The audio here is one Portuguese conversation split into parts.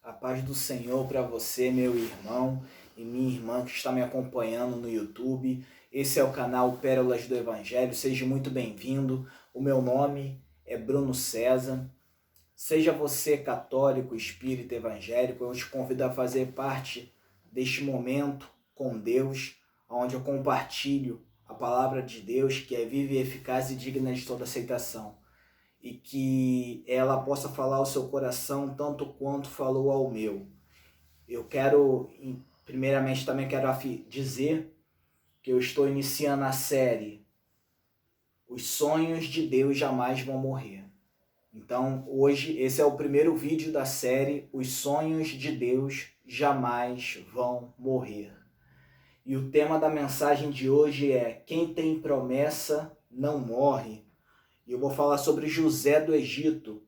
A paz do Senhor para você, meu irmão e minha irmã que está me acompanhando no YouTube. Esse é o canal Pérolas do Evangelho. Seja muito bem-vindo. O meu nome é Bruno César. Seja você católico, espírita, evangélico, eu te convido a fazer parte deste momento com Deus, onde eu compartilho a palavra de Deus, que é viva e eficaz e digna de toda aceitação. E que ela possa falar ao seu coração tanto quanto falou ao meu. Eu quero, primeiramente, também quero dizer que eu estou iniciando a série Os Sonhos de Deus Jamais Vão Morrer. Então, hoje, esse é o primeiro vídeo da série Os Sonhos de Deus Jamais Vão Morrer. E o tema da mensagem de hoje é Quem tem promessa não morre. E eu vou falar sobre José do Egito.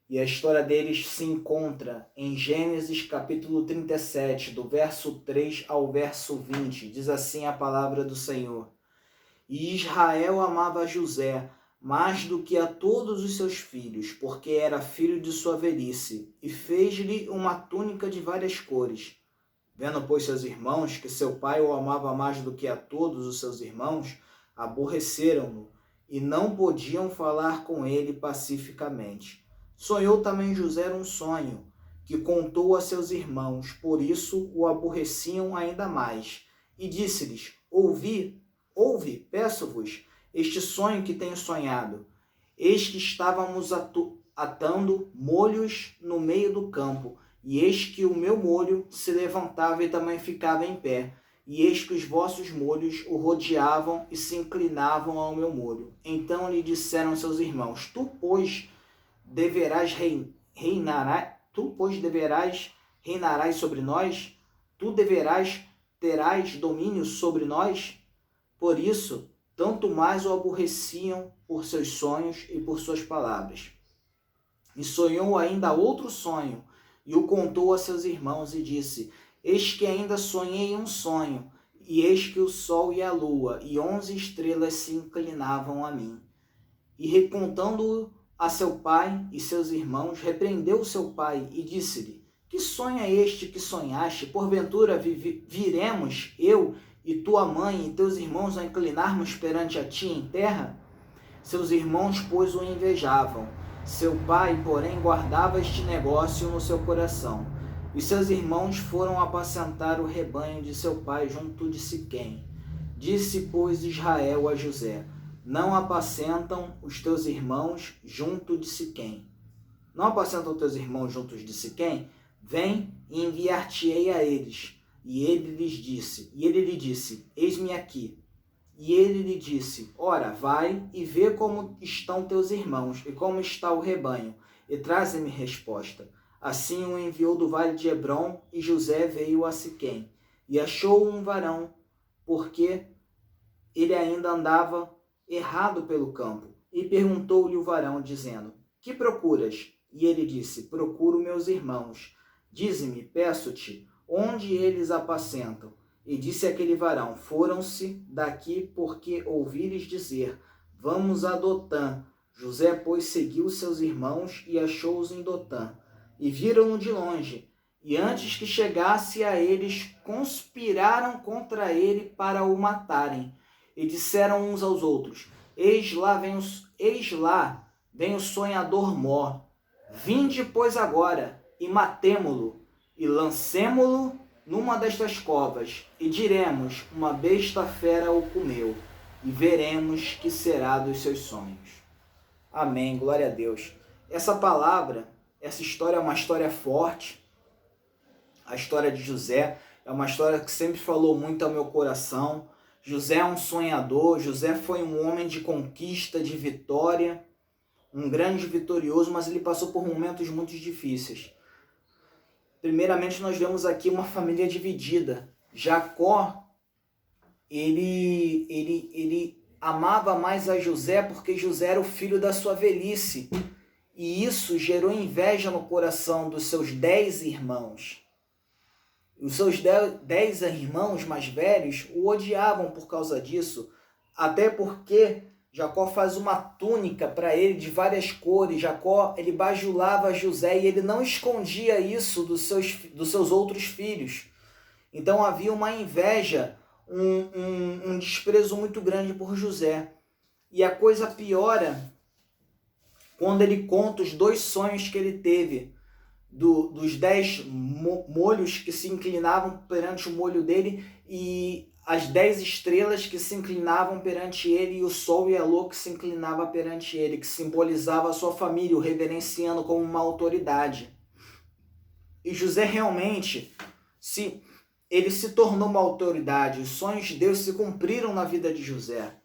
E a história deles se encontra em Gênesis capítulo 37, do verso 3 ao verso 20. Diz assim a palavra do Senhor. E Israel amava José mais do que a todos os seus filhos, porque era filho de sua velhice, e fez-lhe uma túnica de várias cores. Vendo, pois, seus irmãos, que seu pai o amava mais do que a todos os seus irmãos, aborreceram-no, e não podiam falar com ele pacificamente. Sonhou também José um sonho, que contou a seus irmãos, por isso o aborreciam ainda mais. E disse-lhes, ouve, peço-vos, este sonho que tenho sonhado. Eis que estávamos atando molhos no meio do campo, e eis que o meu molho se levantava e também ficava em pé. E eis que os vossos molhos o rodeavam e se inclinavam ao meu molho. Então lhe disseram seus irmãos, tu, pois, deverás reinarás sobre nós? Tu terás domínio sobre nós? Por isso, tanto mais o aborreciam por seus sonhos e por suas palavras. E sonhou ainda outro sonho, e o contou a seus irmãos, e disse, eis que ainda sonhei um sonho, e eis que o sol e a lua e 11 estrelas se inclinavam a mim. E recontando-o a seu pai e seus irmãos, repreendeu seu pai e disse-lhe, que sonho é este que sonhaste? Porventura viremos eu e tua mãe e teus irmãos a inclinarmos perante a ti em terra? Seus irmãos, pois, o invejavam. Seu pai, porém, guardava este negócio no seu coração. E seus irmãos foram apacentar o rebanho de seu pai junto de Siquém. Disse, pois, Israel a José, não apacentam os teus irmãos junto de Siquém. Não apacentam teus irmãos juntos de Siquém? Vem e enviar-te-ei a eles. E ele lhe disse, eis-me aqui. E ele lhe disse, ora, vai e vê como estão teus irmãos e como está o rebanho, e traze-me resposta. Assim o enviou do vale de Hebrom, e José veio a Siquém. E achou um varão, porque ele ainda andava errado pelo campo. E perguntou-lhe o varão, dizendo, que procuras? E ele disse, procuro meus irmãos. Dize-me, peço-te, onde eles apacentam? E disse aquele varão, foram-se daqui porque ouvi-lhes dizer, vamos a Dotã. José, pois, seguiu seus irmãos e achou-os em Dotã. E viram-no de longe. E antes que chegasse a eles, conspiraram contra ele para o matarem. E disseram uns aos outros, eis lá vem o sonhador Mó. Vinde, pois, agora, e matemo-lo, e lancemo-lo numa destas covas, e diremos, uma besta fera o comeu, e veremos que será dos seus sonhos. Amém, glória a Deus. Essa palavra, essa história é uma história forte. A história de José é uma história que sempre falou muito ao meu coração. José é um sonhador, José foi um homem de conquista, de vitória, um grande vitorioso, mas ele passou por momentos muito difíceis. Primeiramente, nós vemos aqui uma família dividida. Jacó, ele amava mais a José porque José era o filho da sua velhice. E isso gerou inveja no coração dos seus 10 irmãos. Os seus 10 irmãos mais velhos o odiavam por causa disso, até porque Jacó faz uma túnica para ele de várias cores. Jacó, ele bajulava José e ele não escondia isso dos seus outros filhos. Então havia uma inveja, um desprezo muito grande por José. E a coisa piora quando ele conta os 2 sonhos que ele teve, dos 10 molhos que se inclinavam perante o molho dele e as 10 estrelas que se inclinavam perante ele, e o sol e a lua que se inclinava perante ele, que simbolizava a sua família, o reverenciando como uma autoridade. E José realmente ele se tornou uma autoridade. Os sonhos de Deus se cumpriram na vida de José.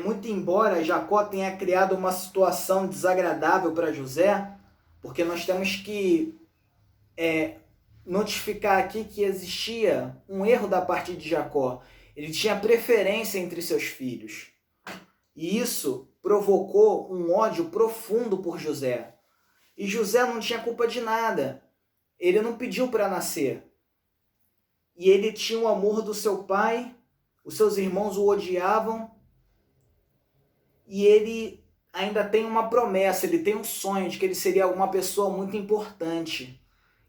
Muito embora Jacó tenha criado uma situação desagradável para José, porque nós temos que notificar aqui que existia um erro da parte de Jacó. Ele tinha preferência entre seus filhos. E isso provocou um ódio profundo por José. E José não tinha culpa de nada. Ele não pediu para nascer. E ele tinha o amor do seu pai, os seus irmãos o odiavam, e ele ainda tem uma promessa, ele tem um sonho de que ele seria uma pessoa muito importante.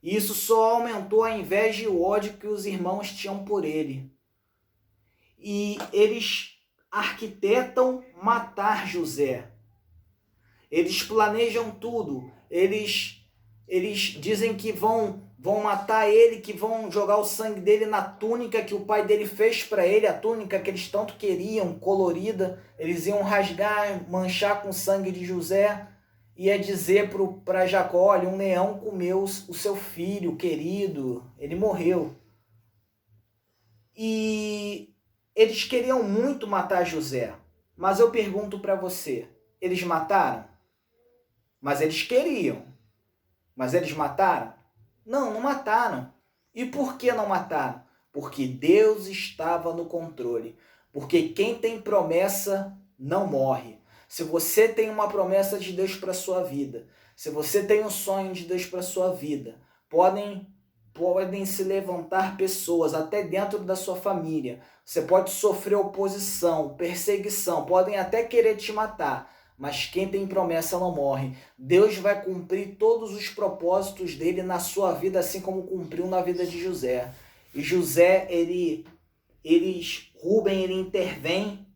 E isso só aumentou a inveja e o ódio que os irmãos tinham por ele. E eles arquitetam matar José. Eles planejam tudo. Eles dizem que vão matar ele, que vão jogar o sangue dele na túnica que o pai dele fez para ele, a túnica que eles tanto queriam, colorida. Eles iam rasgar, manchar com o sangue de José. Ia dizer para Jacó: olha, um leão comeu o seu filho querido, ele morreu. E eles queriam muito matar José. Mas eu pergunto para você, eles mataram? Mas eles queriam. Mas eles mataram? Não, não mataram. E por que não mataram? Porque Deus estava no controle. Porque quem tem promessa não morre. Se você tem uma promessa de Deus para a sua vida, se você tem um sonho de Deus para a sua vida, podem se levantar pessoas até dentro da sua família. Você pode sofrer oposição, perseguição, podem até querer te matar, mas quem tem promessa não morre. Deus vai cumprir todos os propósitos dele na sua vida, assim como cumpriu na vida de José. E José, Rúben, ele intervém,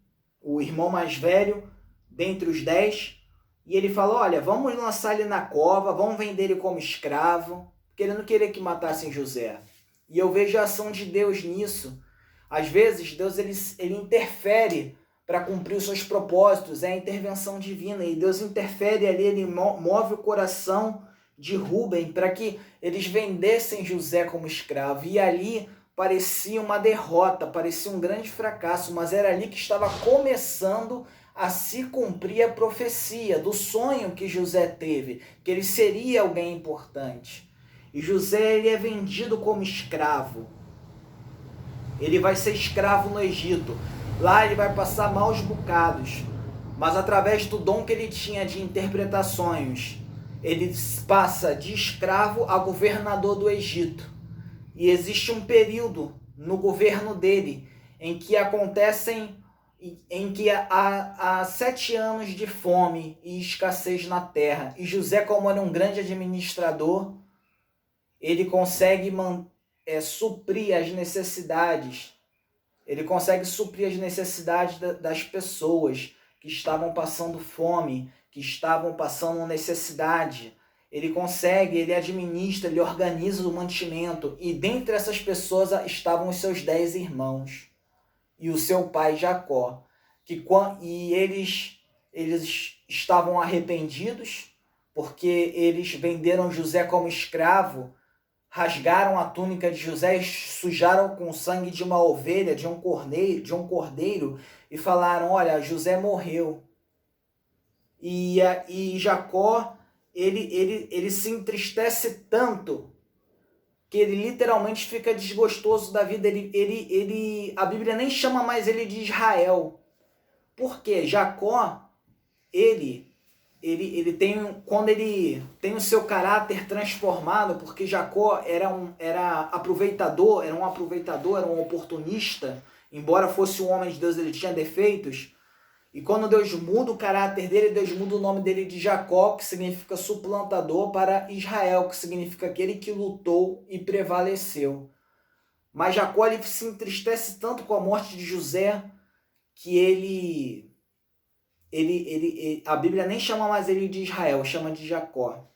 o irmão mais velho, dentre os 10, e ele fala: olha, vamos lançar ele na cova, vamos vender ele como escravo, porque ele não queria que matassem José. E eu vejo a ação de Deus nisso. Às vezes, Deus ele interfere para cumprir os seus propósitos, é a intervenção divina, e Deus interfere ali, ele move o coração de Rúben para que eles vendessem José como escravo, e ali parecia uma derrota, parecia um grande fracasso, mas era ali que estava começando a se cumprir a profecia do sonho que José teve, que ele seria alguém importante. E José, ele é vendido como escravo. Ele vai ser escravo no Egito. Lá ele vai passar maus bocados, mas através do dom que ele tinha de interpretar sonhos, ele passa de escravo a governador do Egito. E existe um período no governo dele em que há 7 anos de fome e escassez na terra. E José, como era um grande administrador, ele consegue suprir as necessidades. Ele consegue suprir as necessidades das pessoas que estavam passando fome, que estavam passando necessidade. Ele consegue, ele administra, ele organiza o mantimento. E dentre essas pessoas estavam os seus 10 irmãos e o seu pai Jacó. E eles estavam arrependidos porque eles venderam José como escravo, rasgaram a túnica de José e sujaram com o sangue de uma ovelha, de um cordeiro, e falaram: olha, José morreu. E Jacó, ele se entristece tanto que ele literalmente fica desgostoso da vida. A Bíblia nem chama mais ele de Israel. Por quê? Jacó, quando ele tem o seu caráter transformado, porque Jacó era um aproveitador, era um oportunista, Embora fosse um homem de Deus, ele tinha defeitos. E quando Deus muda o caráter dele, Deus muda o nome dele de Jacó, que significa suplantador, para Israel, que significa aquele que lutou e prevaleceu. Mas Jacó ele se entristece tanto com a morte de José, que a Bíblia nem chama mais ele de Israel, chama de Jacó.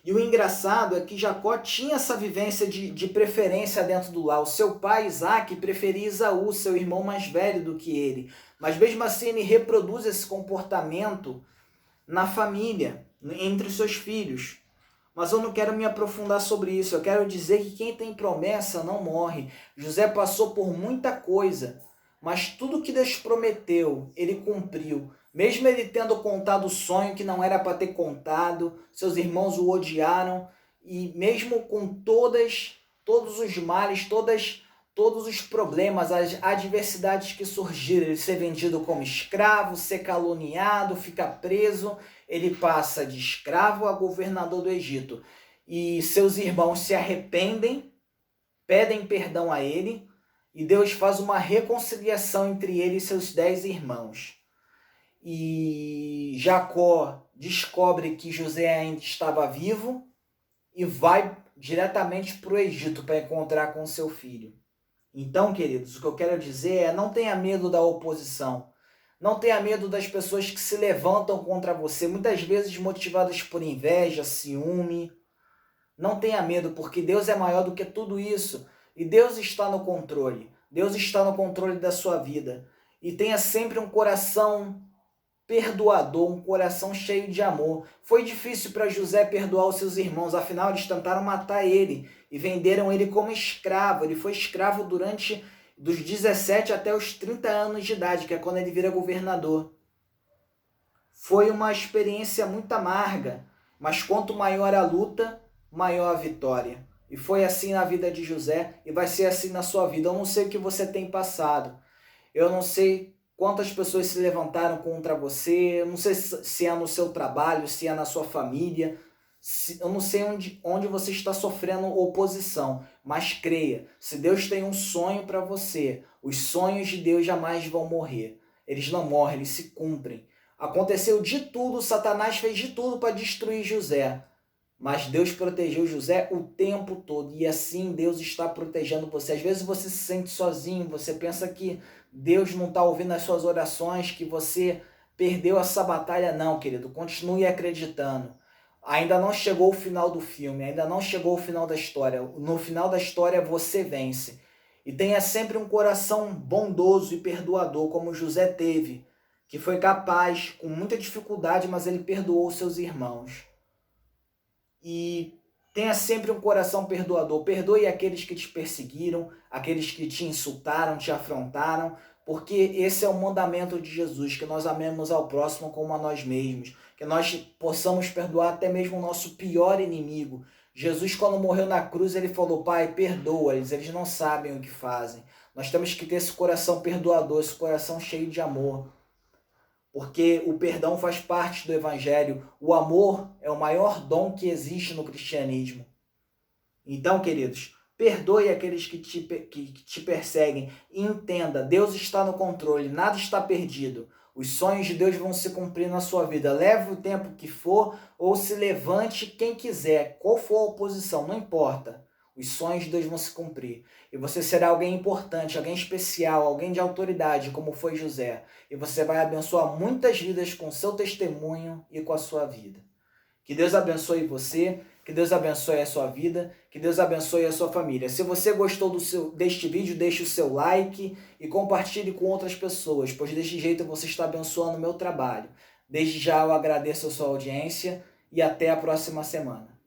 E o engraçado é que Jacó tinha essa vivência de preferência dentro do lar. O seu pai, Isaac, preferia Esaú, seu irmão mais velho do que ele. Mas mesmo assim ele reproduz esse comportamento na família, entre os seus filhos. Mas eu não quero me aprofundar sobre isso. Eu quero dizer que quem tem promessa não morre. José passou por muita coisa, mas tudo que Deus prometeu, ele cumpriu. Mesmo ele tendo contado o sonho que não era para ter contado, seus irmãos o odiaram, e mesmo com todos os males, todos os problemas, as adversidades que surgiram, ele ser vendido como escravo, ser caluniado, ficar preso, ele passa de escravo a governador do Egito. E seus irmãos se arrependem, pedem perdão a ele, e Deus faz uma reconciliação entre ele e seus 10 irmãos. E Jacó descobre que José ainda estava vivo e vai diretamente para o Egito para encontrar com seu filho. Então, queridos, o que eu quero dizer é: não tenha medo da oposição. Não tenha medo das pessoas que se levantam contra você, muitas vezes motivadas por inveja, ciúme. Não tenha medo, porque Deus é maior do que tudo isso. E Deus está no controle. Deus está no controle da sua vida. E tenha sempre um coração perdoador, um coração cheio de amor. Foi difícil para José perdoar os seus irmãos, afinal eles tentaram matar ele e venderam ele como escravo. Ele foi escravo durante dos 17 até os 30 anos de idade, que é quando ele vira governador. Foi uma experiência muito amarga, mas quanto maior a luta, maior a vitória. E foi assim na vida de José e vai ser assim na sua vida. Eu não sei o que você tem passado. Eu não sei quantas pessoas se levantaram contra você. Eu não sei se é no seu trabalho, se é na sua família. Eu não sei onde você está sofrendo oposição. Mas creia, se Deus tem um sonho para você, os sonhos de Deus jamais vão morrer. Eles não morrem, eles se cumprem. Aconteceu de tudo, Satanás fez de tudo para destruir José. Mas Deus protegeu José o tempo todo. E assim Deus está protegendo você. Às vezes você se sente sozinho, você pensa que Deus não está ouvindo as suas orações, que você perdeu essa batalha. Não, querido, continue acreditando. Ainda não chegou o final do filme, ainda não chegou o final da história. No final da história você vence. E tenha sempre um coração bondoso e perdoador, como José teve, que foi capaz, com muita dificuldade, mas ele perdoou seus irmãos. E tenha sempre um coração perdoador. Perdoe aqueles que te perseguiram, aqueles que te insultaram, te afrontaram, porque esse é o mandamento de Jesus, que nós amemos ao próximo como a nós mesmos, que nós possamos perdoar até mesmo o nosso pior inimigo. Jesus, quando morreu na cruz, ele falou: Pai, perdoa-lhes, eles não sabem o que fazem. Nós temos que ter esse coração perdoador, esse coração cheio de amor, porque o perdão faz parte do Evangelho. O amor é o maior dom que existe no cristianismo. Então, queridos, perdoe aqueles que te perseguem e entenda, Deus está no controle, nada está perdido. Os sonhos de Deus vão se cumprir na sua vida. Leve o tempo que for ou se levante quem quiser, qual for a oposição, não importa. Os sonhos de Deus vão se cumprir. E você será alguém importante, alguém especial, alguém de autoridade, como foi José. E você vai abençoar muitas vidas com seu testemunho e com a sua vida. Que Deus abençoe você, que Deus abençoe a sua vida, que Deus abençoe a sua família. Se você gostou deste vídeo, deixe o seu like e compartilhe com outras pessoas, pois deste jeito você está abençoando o meu trabalho. Desde já eu agradeço a sua audiência e até a próxima semana.